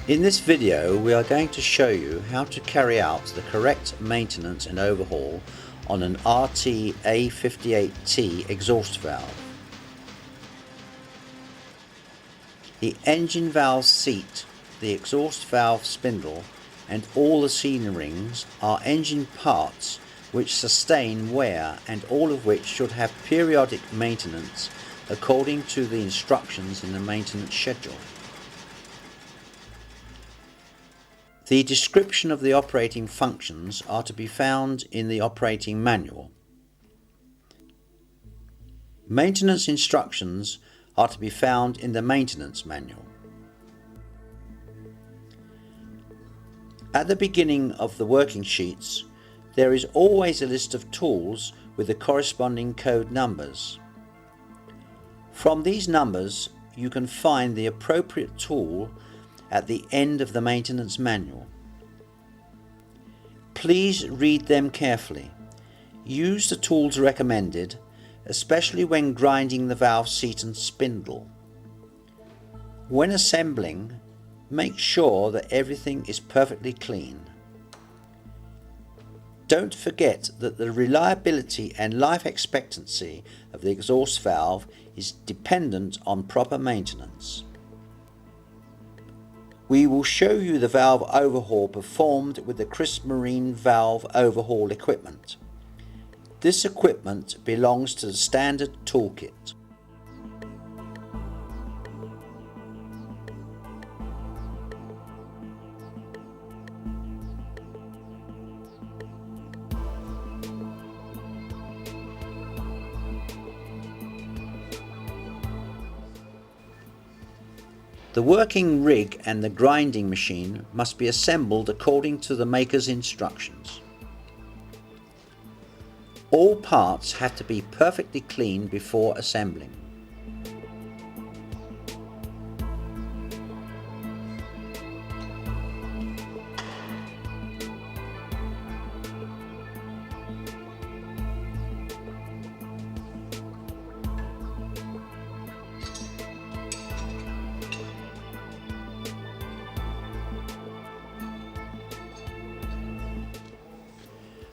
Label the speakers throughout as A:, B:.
A: In this video we are going to show you how to carry out the correct maintenance and overhaul on an RTA 58T exhaust valve. The engine valve seat, the exhaust valve spindle and all the sealing rings are engine parts which sustain wear and all of which should have periodic maintenance according to the instructions in the maintenance schedule. The description of the operating functions are to be found in the operating manual. Maintenance instructions are to be found in the maintenance manual. At the beginning of the working sheets, there is always a list of tools with the corresponding code numbers. From these numbers, you can find the appropriate tool at the end of the maintenance manual. Please read them carefully. Use the tools recommended, especially when grinding the valve seat and spindle. When assembling, make sure that everything is perfectly clean. Don't forget that the reliability and life expectancy of the exhaust valve is dependent on proper maintenance. We will show you the valve overhaul performed with the Crisp Marine valve overhaul equipment. This equipment belongs to the standard toolkit. The working rig and the grinding machine must be assembled according to the maker's instructions. All parts have to be perfectly clean before assembling.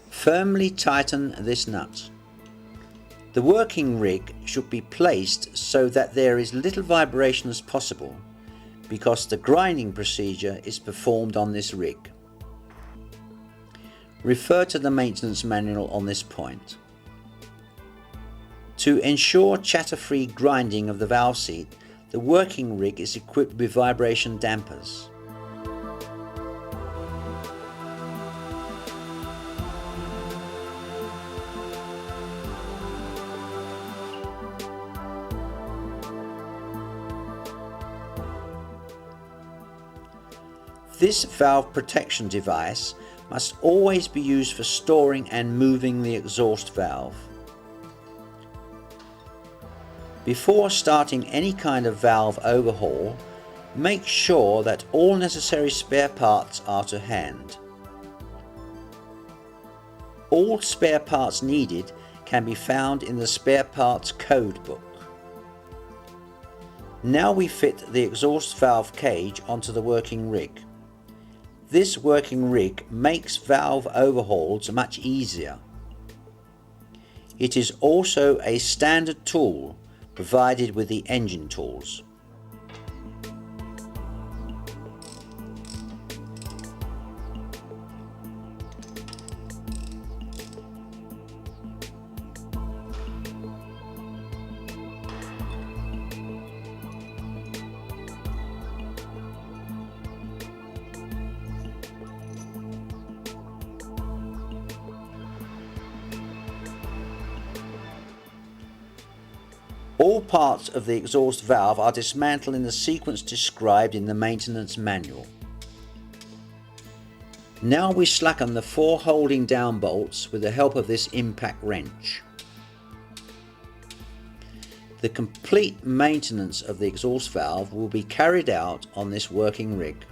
A: Firmly tighten this nut. The working rig should be placed so that there is little vibration as possible, because the grinding procedure is performed on this rig. Refer to the maintenance manual on this point. To ensure chatter-free grinding of the valve seat, the working rig is equipped with vibration dampers. This valve protection device must always be used for storing and moving the exhaust valve. Before starting any kind of valve overhaul, make sure that all necessary spare parts are to hand. All spare parts needed can be found in the spare parts code book. Now we fit the exhaust valve cage onto the working rig. This working rig makes valve overhauls much easier. It is also a standard tool provided with the engine tools. All parts of the exhaust valve are dismantled in the sequence described in the maintenance manual. Now we slacken the 4 holding down bolts with the help of this impact wrench. The complete maintenance of the exhaust valve will be carried out on this working rig.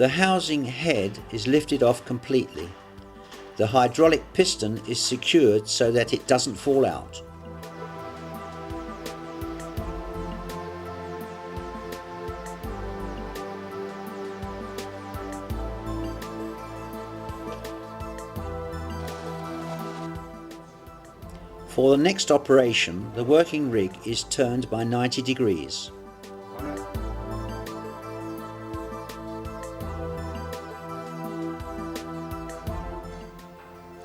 A: The housing head is lifted off completely. The hydraulic piston is secured so that it doesn't fall out. For the next operation, the working rig is turned by 90 degrees.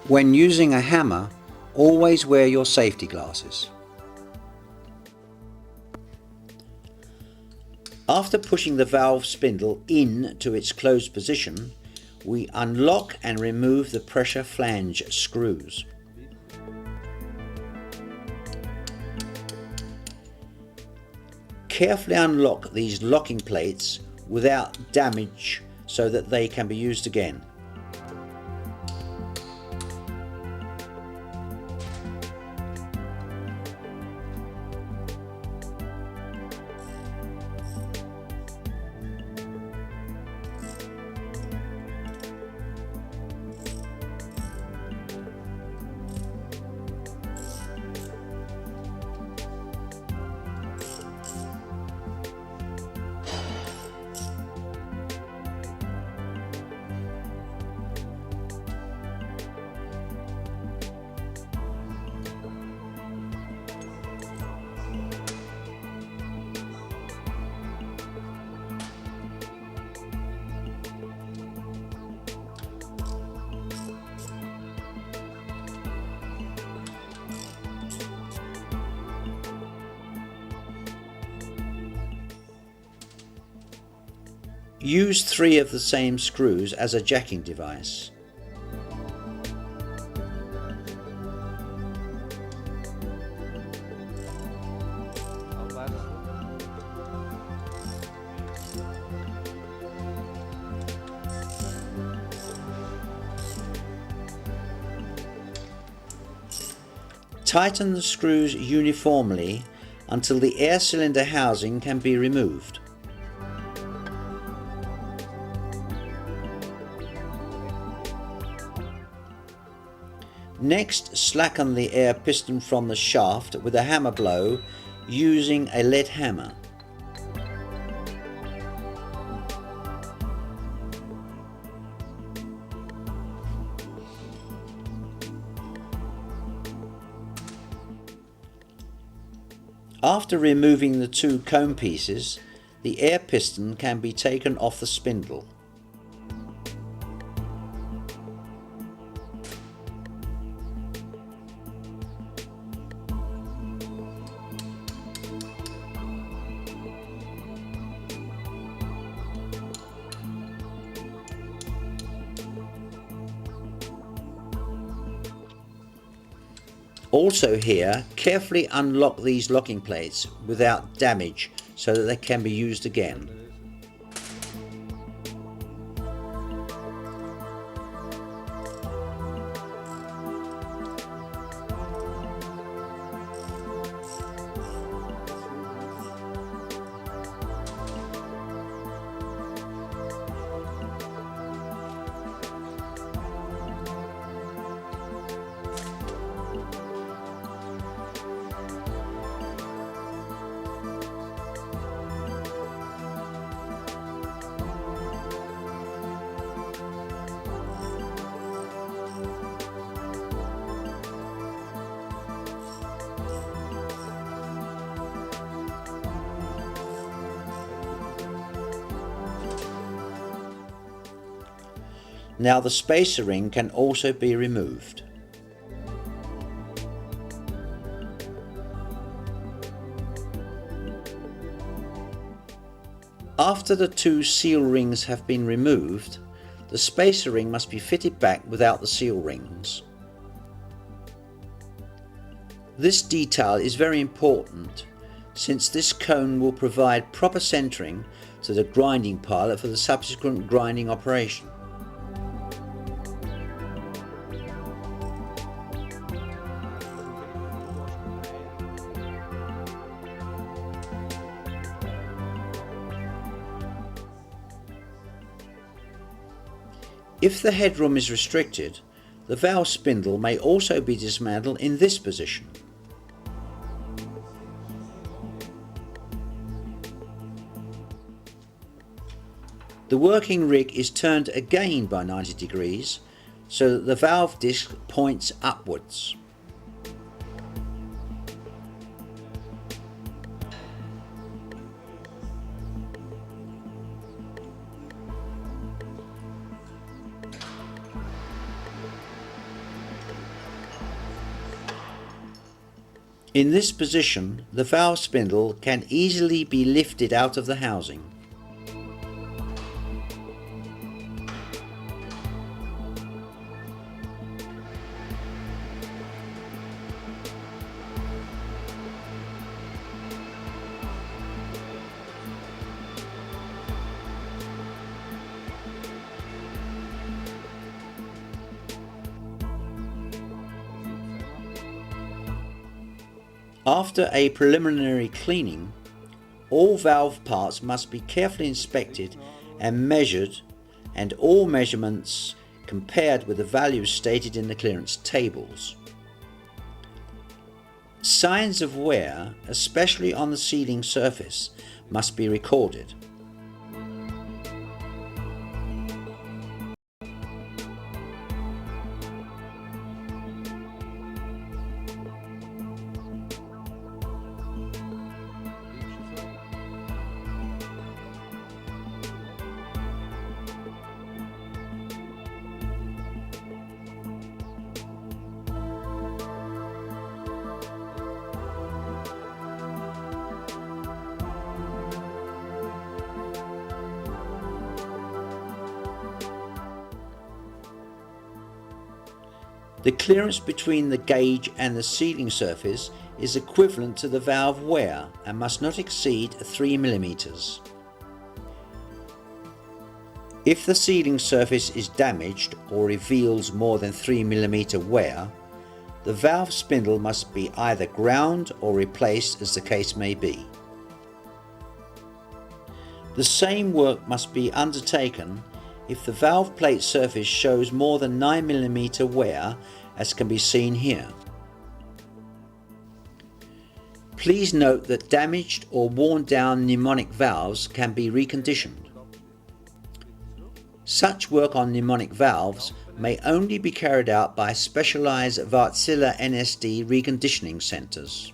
A: When using a hammer, always wear your safety glasses. After pushing the valve spindle in to its closed position, we unlock and remove the pressure flange screws. Carefully unlock these locking plates without damage so that they can be used again. Use 3 of the same screws as a jacking device. Tighten the screws uniformly until the air cylinder housing can be removed. Next, slacken the air piston from the shaft with a hammer blow using a lead hammer. After removing the 2 cone pieces, the air piston can be taken off the spindle. Also here, carefully unlock these locking plates without damage so that they can be used again. Now the spacer ring can also be removed. After the 2 seal rings have been removed, the spacer ring must be fitted back without the seal rings. This detail is very important since this cone will provide proper centering to the grinding pilot for the subsequent grinding operation. If the headroom is restricted, the valve spindle may also be dismantled in this position. The working rig is turned again by 90 degrees so that the valve disc points upwards. In this position, the valve spindle can easily be lifted out of the housing. After a preliminary cleaning, all valve parts must be carefully inspected and measured, and all measurements compared with the values stated in the clearance tables. Signs of wear, especially on the sealing surface, must be recorded. The clearance between the gauge and the sealing surface is equivalent to the valve wear and must not exceed 3 mm. If the sealing surface is damaged or reveals more than 3 mm wear, the valve spindle must be either ground or replaced as the case may be. The same work must be undertaken if the valve plate surface shows more than 9 mm wear, as can be seen here. Please note that damaged or worn down mnemonic valves can be reconditioned. Such work on mnemonic valves may only be carried out by specialized Wärtsilä NSD reconditioning centers.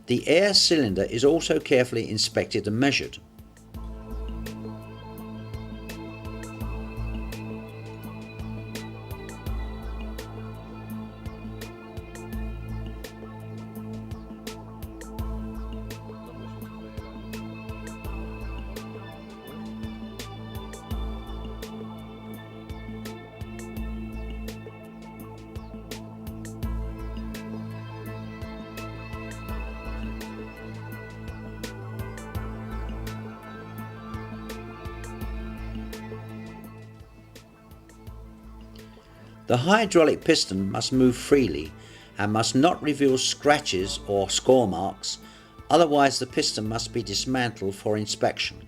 A: The air cylinder is also carefully inspected and measured. The hydraulic piston must move freely and must not reveal scratches or score marks, otherwise the piston must be dismantled for inspection.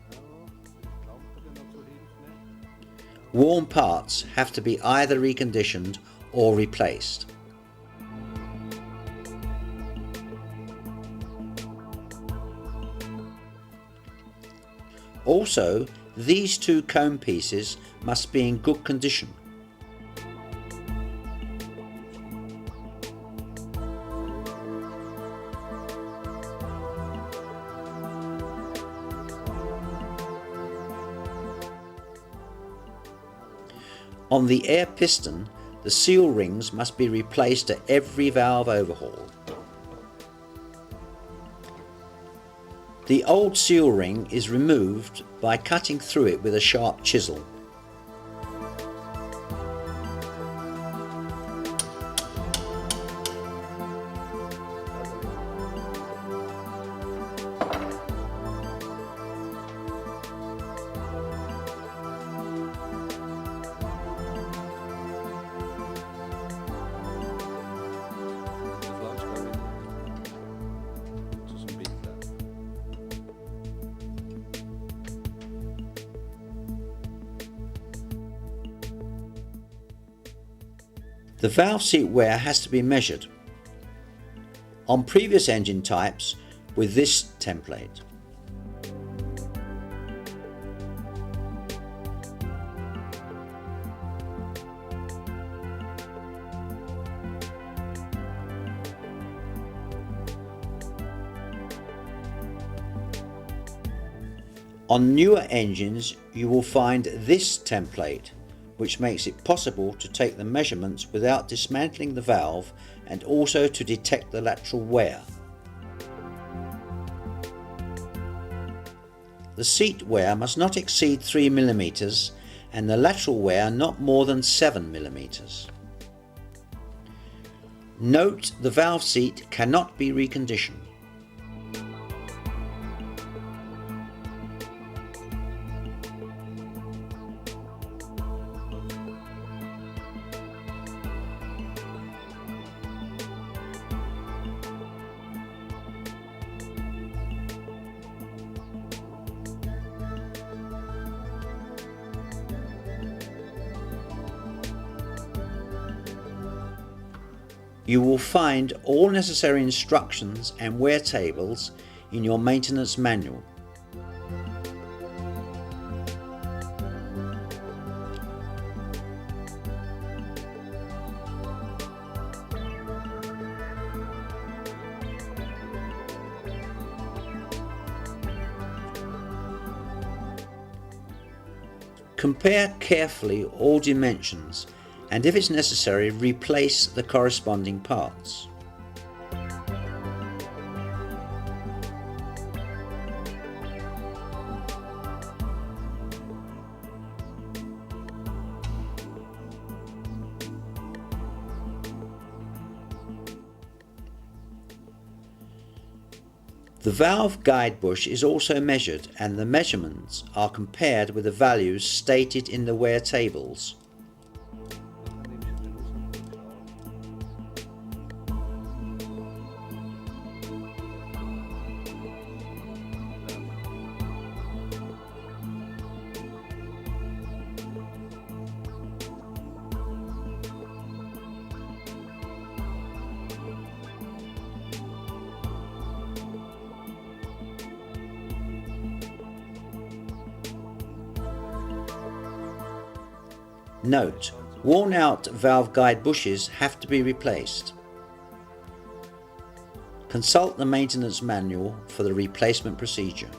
A: Worn parts have to be either reconditioned or replaced. Also, these two cone pieces must be in good condition. On the air piston, the seal rings must be replaced at every valve overhaul. The old seal ring is removed by cutting through it with a sharp chisel. The valve seat wear has to be measured on previous engine types with this template. On newer engines you will find this template, which makes it possible to take the measurements without dismantling the valve and also to detect the lateral wear. The seat wear must not exceed 3 mm and the lateral wear not more than 7 mm. Note the valve seat cannot be reconditioned. You will find all necessary instructions and wear tables in your maintenance manual. Compare carefully all dimensions and if it's necessary replace the corresponding parts. The valve guide bush is also measured and the measurements are compared with the values stated in the wear tables. Note: worn out valve guide bushes have to be replaced. Consult the maintenance manual for the replacement procedure.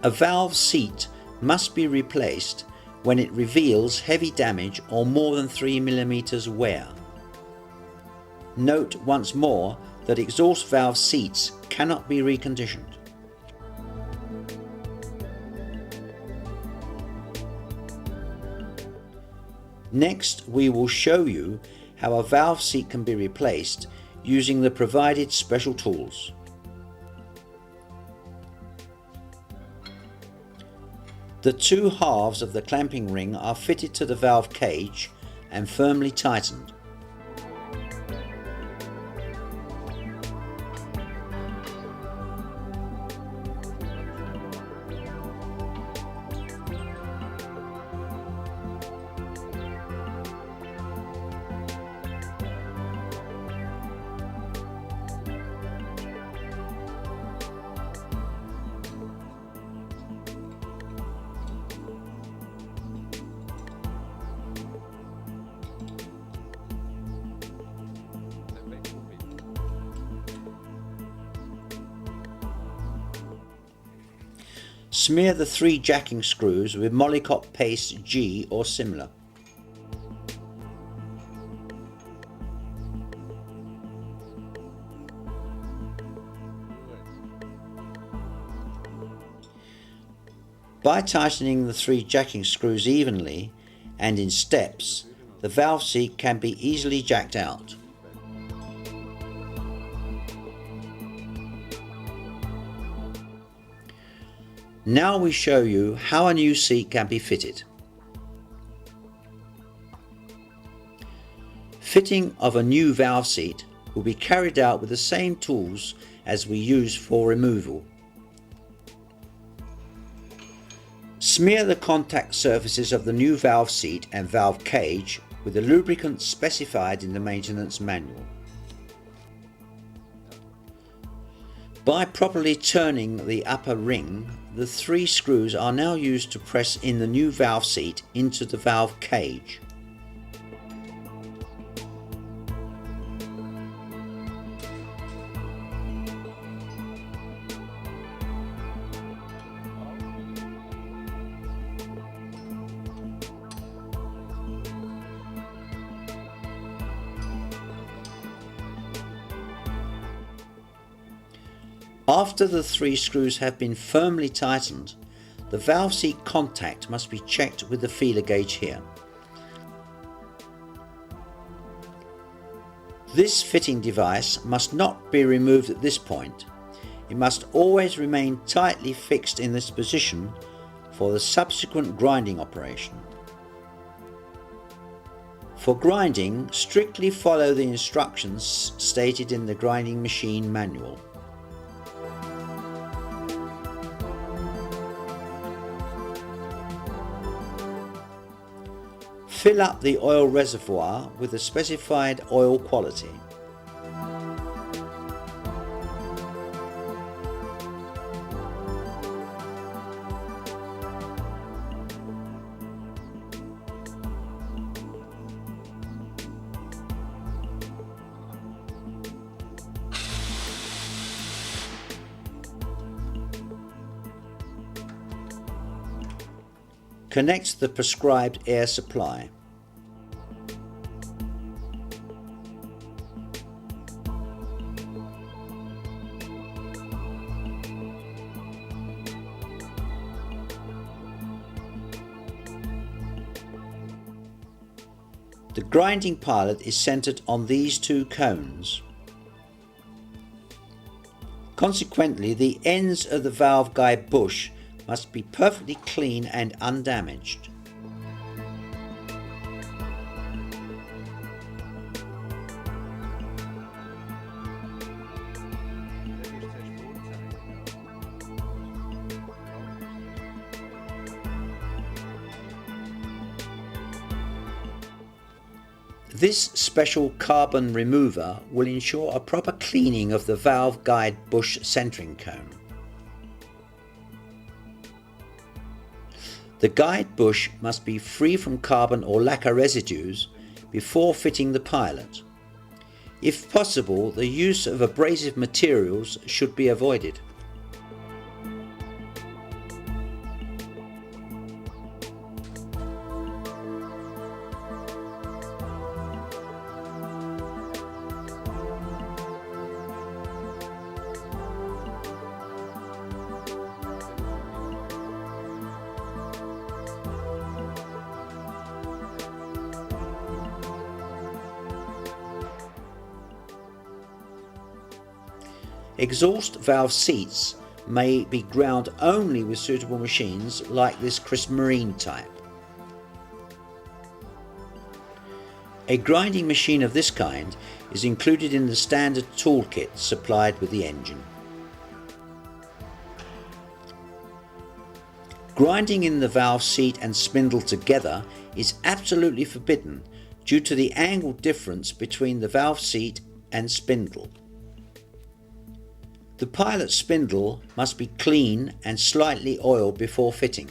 A: A valve seat must be replaced when it reveals heavy damage or more than 3 mm wear. Note once more that exhaust valve seats cannot be reconditioned. Next, we will show you how a valve seat can be replaced using the provided special tools. The two halves of the clamping ring are fitted to the valve cage and firmly tightened. Smear the 3 jacking screws with Molykote paste G or similar. By tightening the 3 jacking screws evenly and in steps, the valve seat can be easily jacked out. Now we show you how a new seat can be fitted. Fitting of a new valve seat will be carried out with the same tools as we use for removal. Smear the contact surfaces of the new valve seat and valve cage with the lubricant specified in the maintenance manual. By properly turning the upper ring, the 3 screws are now used to press in the new valve seat into the valve cage. After the 3 screws have been firmly tightened, the valve seat contact must be checked with the feeler gauge here. This fitting device must not be removed at this point. It must always remain tightly fixed in this position for the subsequent grinding operation. For grinding, strictly follow the instructions stated in the grinding machine manual. Fill up the oil reservoir with the specified oil quality. Connect the prescribed air supply. The grinding pilot is centered on these 2 cones. Consequently, the ends of the valve guide bush must be perfectly clean and undamaged. This special carbon remover will ensure a proper cleaning of the valve guide bush centering cone. The guide bush must be free from carbon or lacquer residues before fitting the pilot. If possible, the use of abrasive materials should be avoided. Exhaust valve seats may be ground only with suitable machines like this Chris Marine type. A grinding machine of this kind is included in the standard toolkit supplied with the engine. Grinding in the valve seat and spindle together is absolutely forbidden due to the angle difference between the valve seat and spindle. The pilot spindle must be clean and slightly oiled before fitting.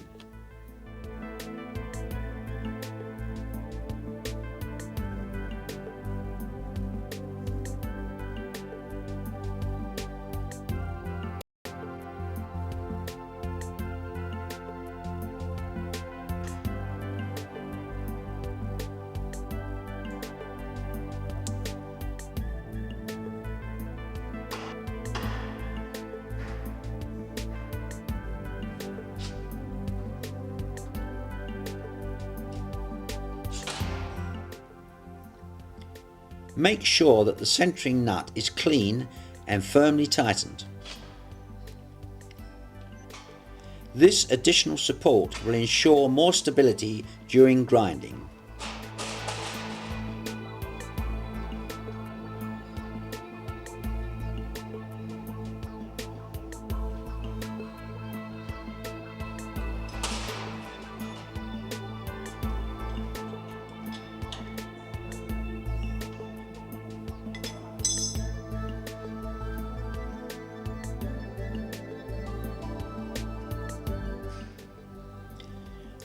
A: Make sure that the centering nut is clean and firmly tightened. This additional support will ensure more stability during grinding.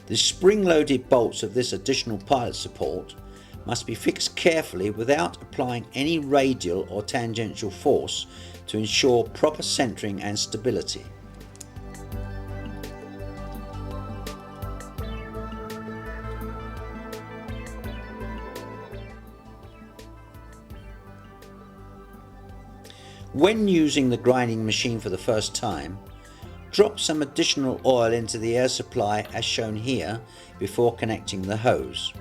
A: The spring-loaded bolts of this additional pilot support must be fixed carefully without applying any radial or tangential force to ensure proper centering and stability. When using the grinding machine for the first time, drop some additional oil into the air supply as shown here before connecting the hose.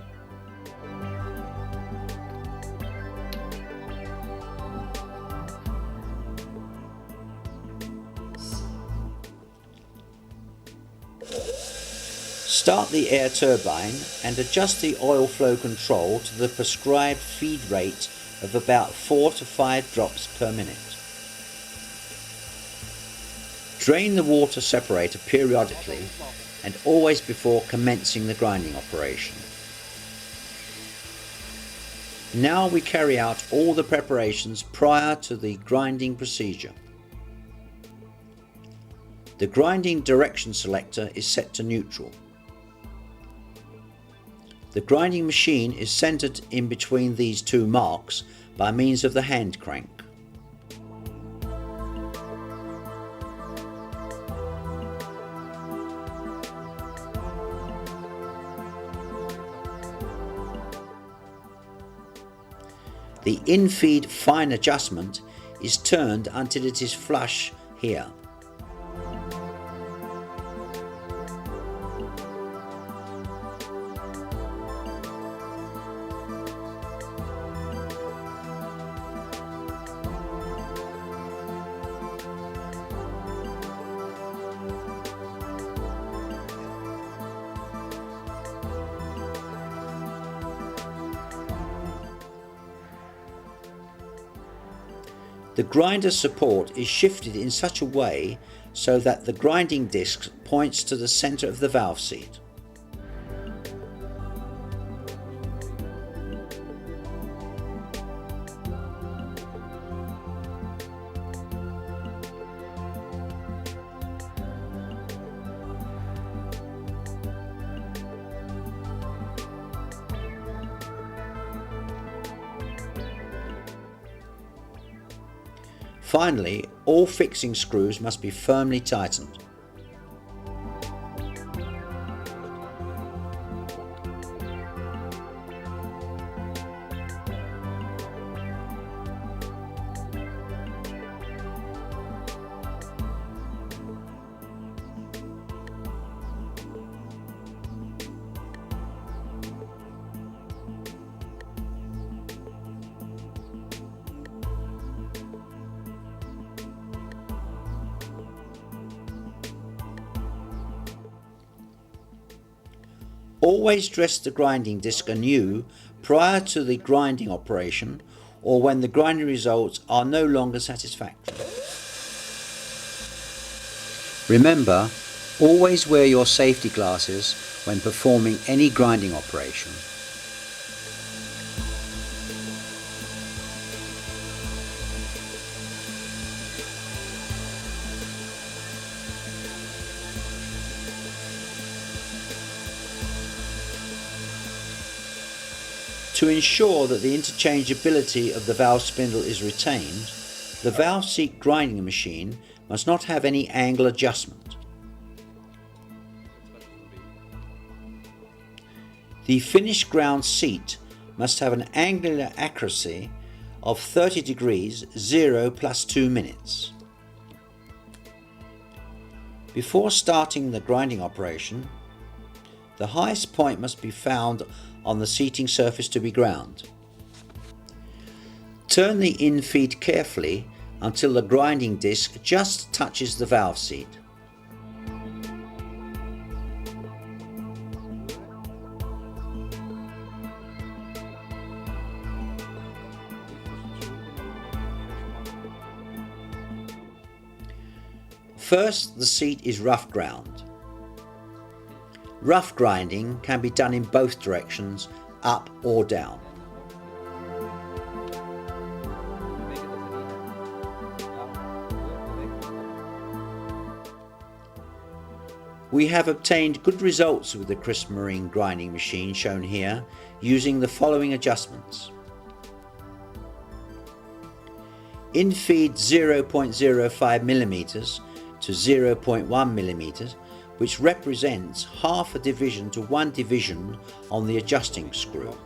A: Start the air turbine and adjust the oil flow control to the prescribed feed rate of about 4 to 5 drops per minute. Drain the water separator periodically and always before commencing the grinding operation. Now we carry out all the preparations prior to the grinding procedure. The grinding direction selector is set to neutral. The grinding machine is centered in between these two marks by means of the hand crank. The in-feed fine adjustment is turned until it is flush here. The grinder support is shifted in such a way so that the grinding disc points to the center of the valve seat. Finally, all fixing screws must be firmly tightened. Always dress the grinding disc anew prior to the grinding operation or when the grinding results are no longer satisfactory. Remember, always wear your safety glasses when performing any grinding operation. To ensure that the interchangeability of the valve spindle is retained, the valve seat grinding machine must not have any angle adjustment. The finished ground seat must have an angular accuracy of 30 degrees 0 plus 2 minutes. Before starting the grinding operation, the highest point must be found on the seating surface to be ground. Turn the in-feed carefully until the grinding disc just touches the valve seat. First, the seat is rough ground. Rough grinding can be done in both directions, up or down. We have obtained good results with the crisp marine grinding machine shown here using the following adjustments. In feed 0.05mm to 0.1mm, which represents half a division to 1 division on the adjusting screw.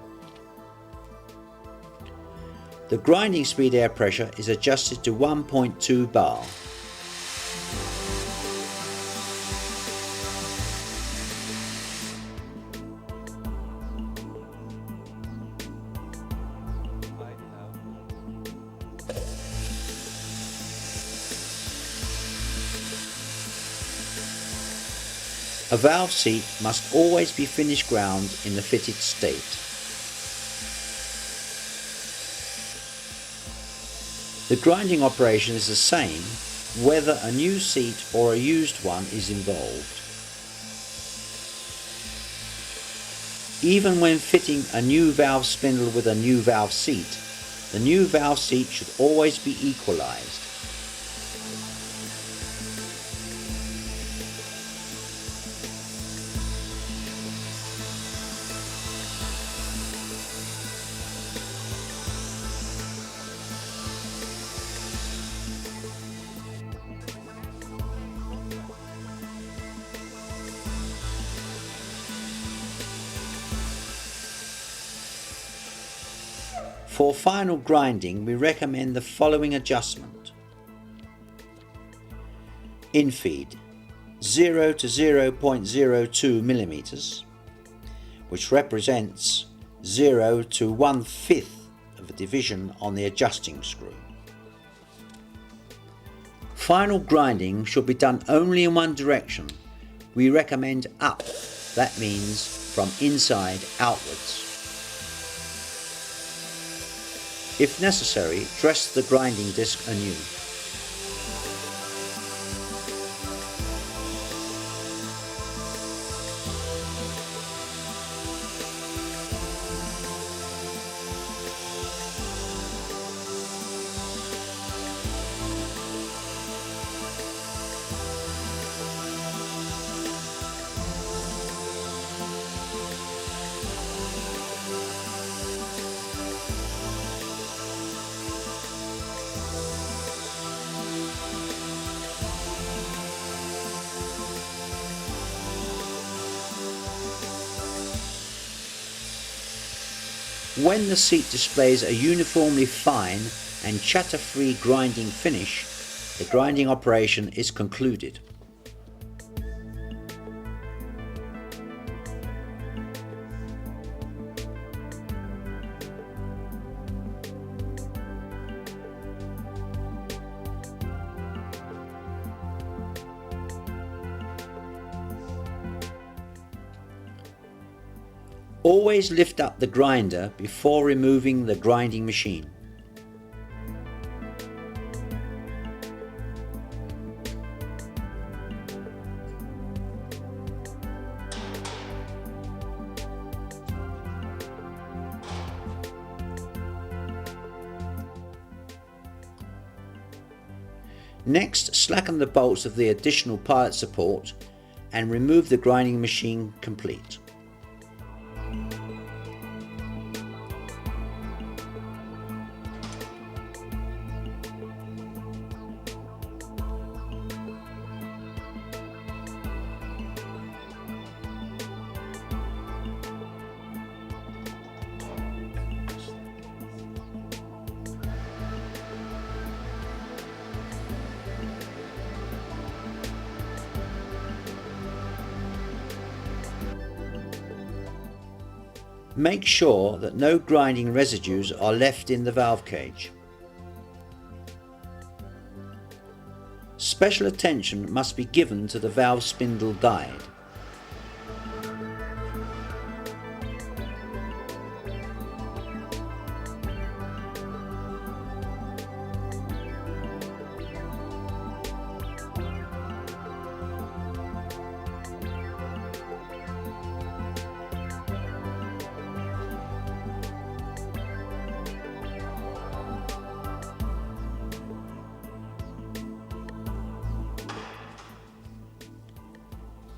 A: The grinding speed air pressure is adjusted to 1.2 bar. A valve seat must always be finished ground in the fitted state. The grinding operation is the same whether a new seat or a used one is involved. Even when fitting a new valve spindle with a new valve seat, the new valve seat should always be equalized. For final grinding, we recommend the following adjustment. In feed 0 to 0.02mm, which represents 0 to 1/5 of a division on the adjusting screw. Final grinding should be done only in one direction. We recommend up, that means from inside outwards. If necessary, dress the grinding disc anew. When the seat displays a uniformly fine and chatter-free grinding finish, the grinding operation is concluded. Always lift up the grinder before removing the grinding machine. Next, slacken the bolts of the additional pilot support and remove the grinding machine complete. Make sure that no grinding residues are left in the valve cage. Special attention must be given to the valve spindle guide.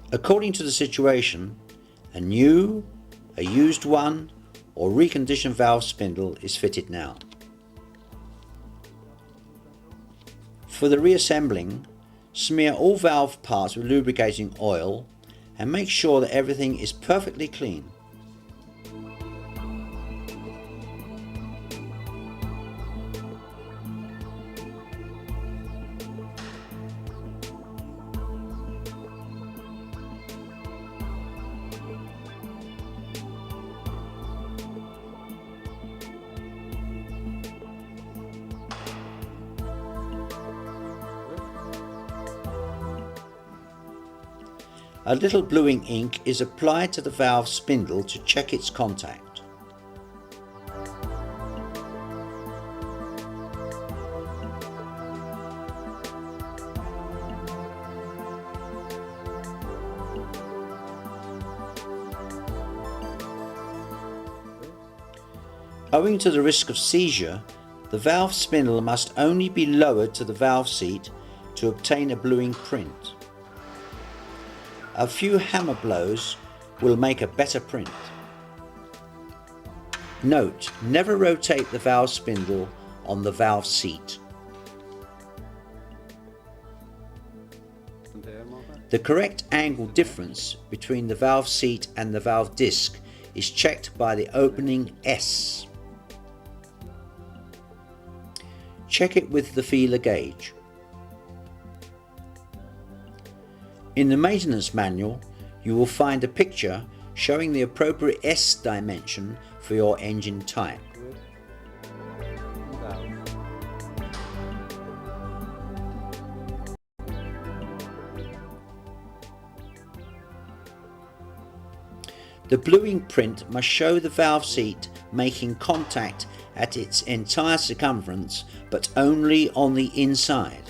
A: According to the situation, a new, a used one, or reconditioned valve spindle is fitted now. For the reassembling, smear all valve parts with lubricating oil and make sure that everything is perfectly clean. A little bluing ink is applied to the valve spindle to check its contact. Owing to the risk of seizure, the valve spindle must only be lowered to the valve seat to obtain a bluing print. A few hammer blows will make a better print. Note, never rotate the valve spindle on the valve seat. The correct angle difference between the valve seat and the valve disc is checked by the opening S. Check it with the feeler gauge. In the maintenance manual, you will find a picture showing the appropriate S dimension for your engine type. The bluing print must show the valve seat making contact at its entire circumference, but only on the inside.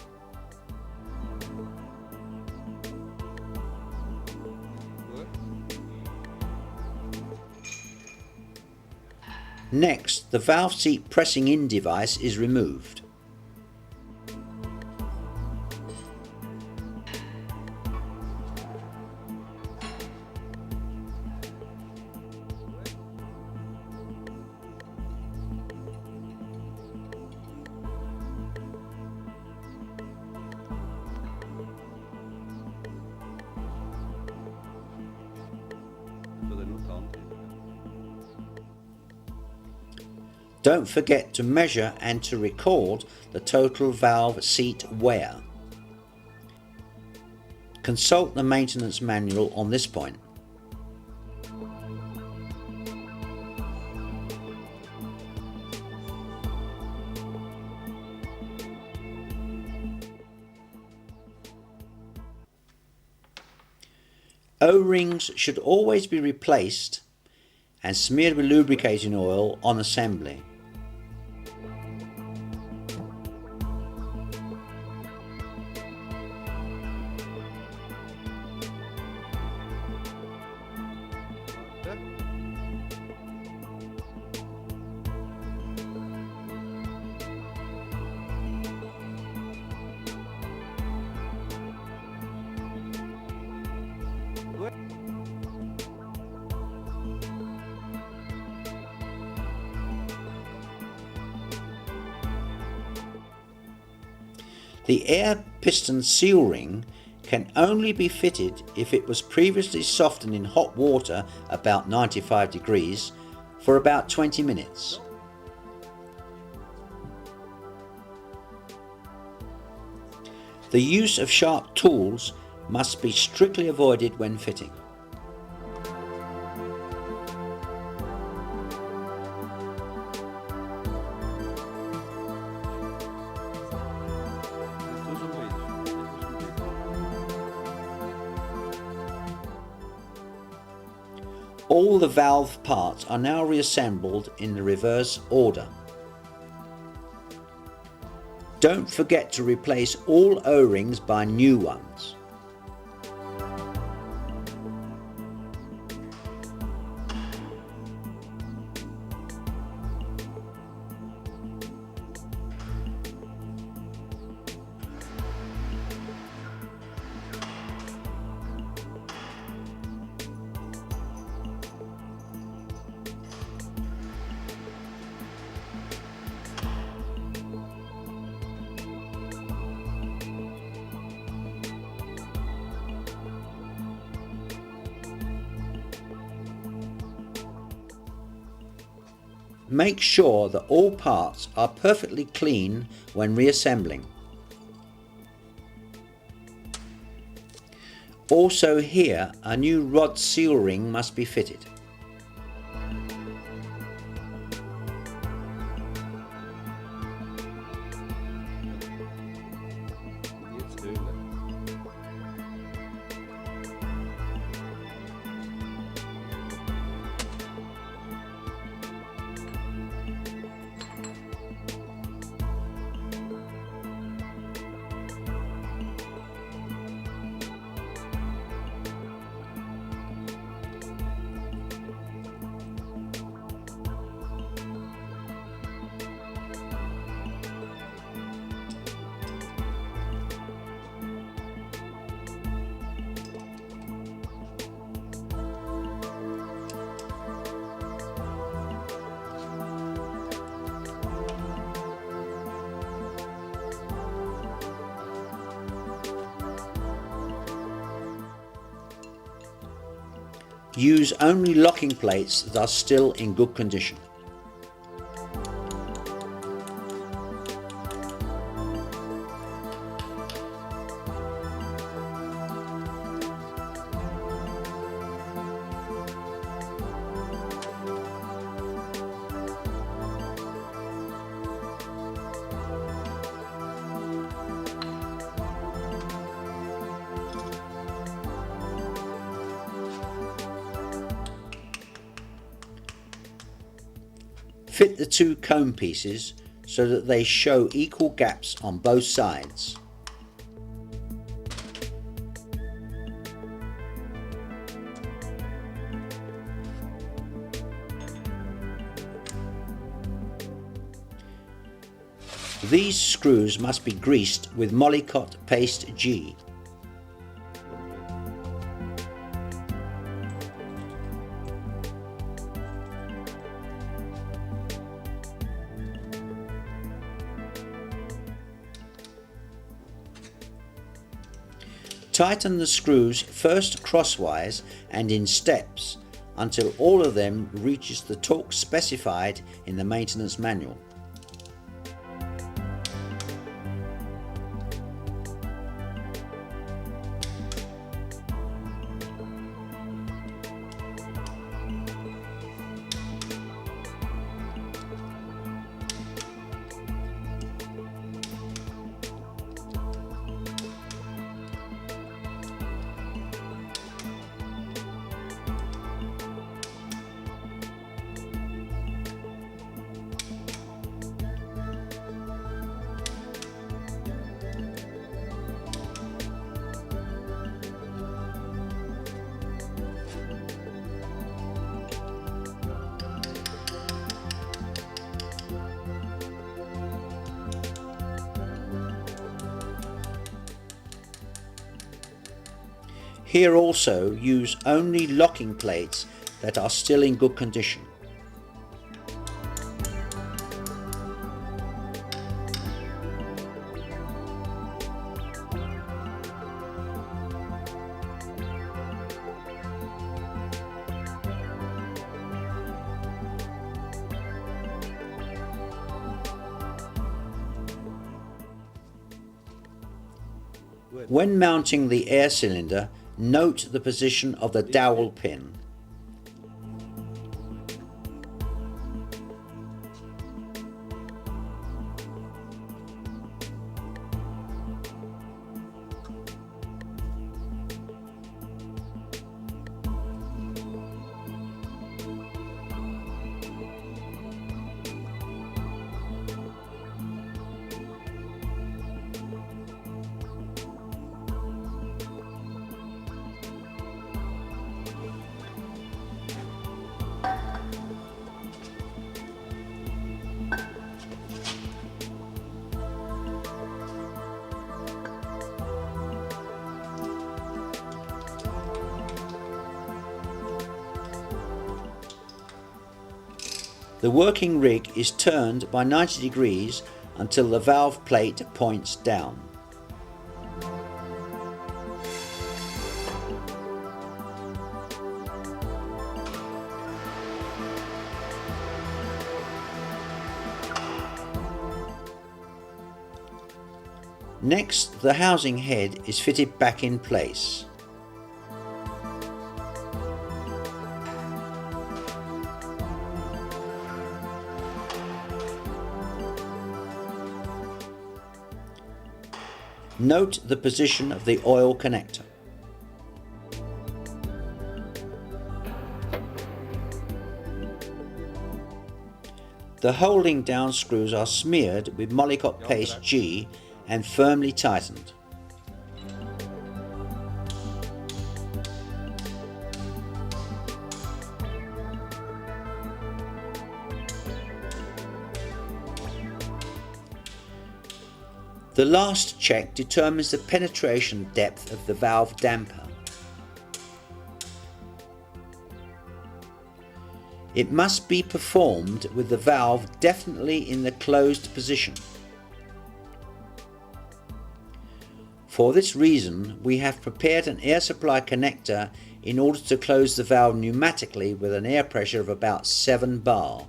A: Next, the valve seat pressing in device is removed. Don't forget to measure and to record the total valve seat wear. Consult the maintenance manual on this point. O-rings should always be replaced and smeared with lubricating oil on assembly. The air piston seal ring can only be fitted if it was previously softened in hot water about 95 degrees for about 20 minutes. The use of sharp tools must be strictly avoided when fitting. All the valve parts are now reassembled in the reverse order. Don't forget to replace all O-rings by new ones. Make sure that all parts are perfectly clean when reassembling. Also here, a new rod seal ring must be fitted. Use only locking plates that are still in good condition. Fit the two cone pieces so that they show equal gaps on both sides. These screws must be greased with Mollycott Paste G. Tighten the screws first crosswise and in steps until all of them reaches the torque specified in the maintenance manual. Here also use only locking plates that are still in good condition. When mounting the air cylinder, note the position of the dowel pin. The working rig is turned by 90 degrees until the valve plate points down. Next, the housing head is fitted back in place. Note the position of the oil connector. The holding down screws are smeared with mollycock paste G and firmly tightened. The last check determines the penetration depth of the valve damper. It must be performed with the valve definitely in the closed position. For this reason, we have prepared an air supply connector in order to close the valve pneumatically with an air pressure of about 7 bar.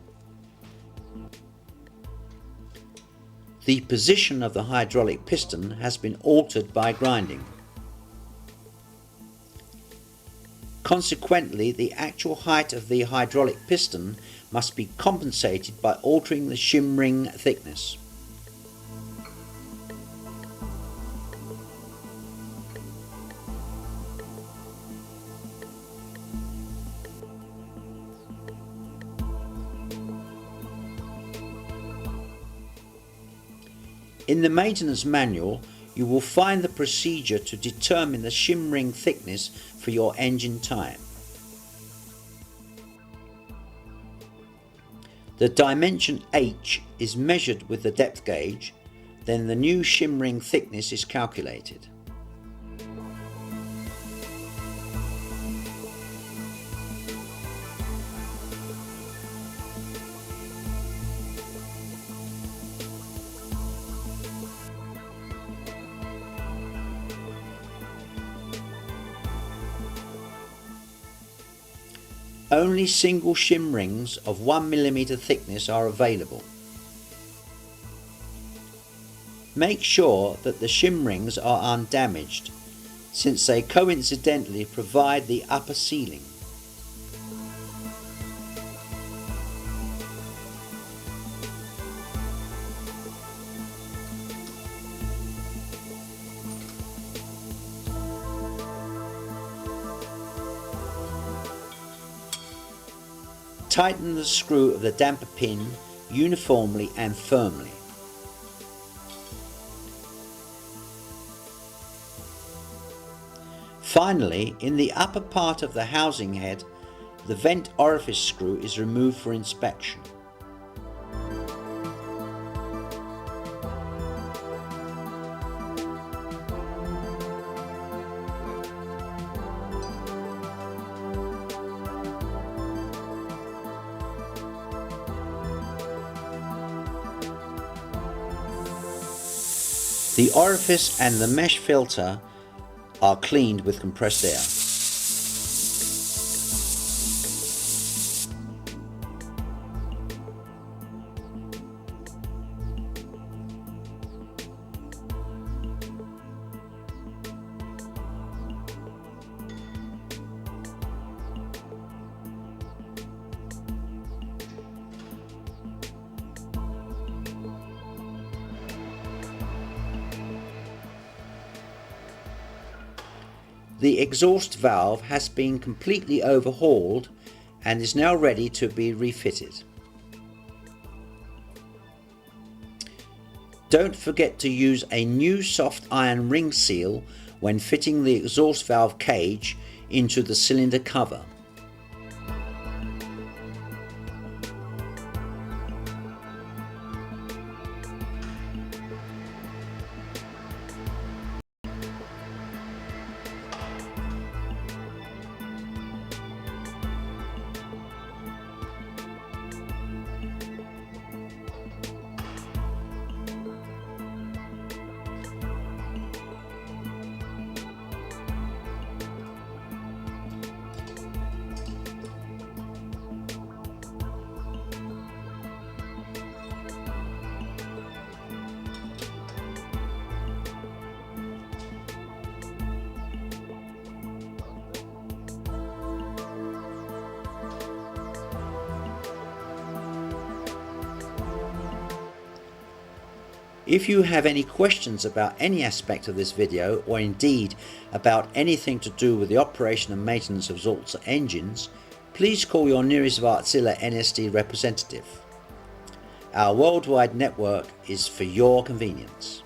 A: The position of the hydraulic piston has been altered by grinding. Consequently, the actual height of the hydraulic piston must be compensated by altering the shim ring thickness. In the maintenance manual, you will find the procedure to determine the shim ring thickness for your engine type. The dimension H is measured with the depth gauge, then the new shim ring thickness is calculated. Only single shim rings of 1 mm thickness are available. Make sure that the shim rings are undamaged, since they coincidentally provide the upper sealing. Tighten the screw of the damper pin uniformly and firmly. Finally, in the upper part of the housing head, the vent orifice screw is removed for inspection. The orifice and the mesh filter are cleaned with compressed air. The exhaust valve has been completely overhauled and is now ready to be refitted. Don't forget to use a new soft iron ring seal when fitting the exhaust valve cage into the cylinder cover. If you have any questions about any aspect of this video, or indeed about anything to do with the operation and maintenance of Sulzer engines, please call your nearest Wärtsilä NSD representative. Our worldwide network is for your convenience.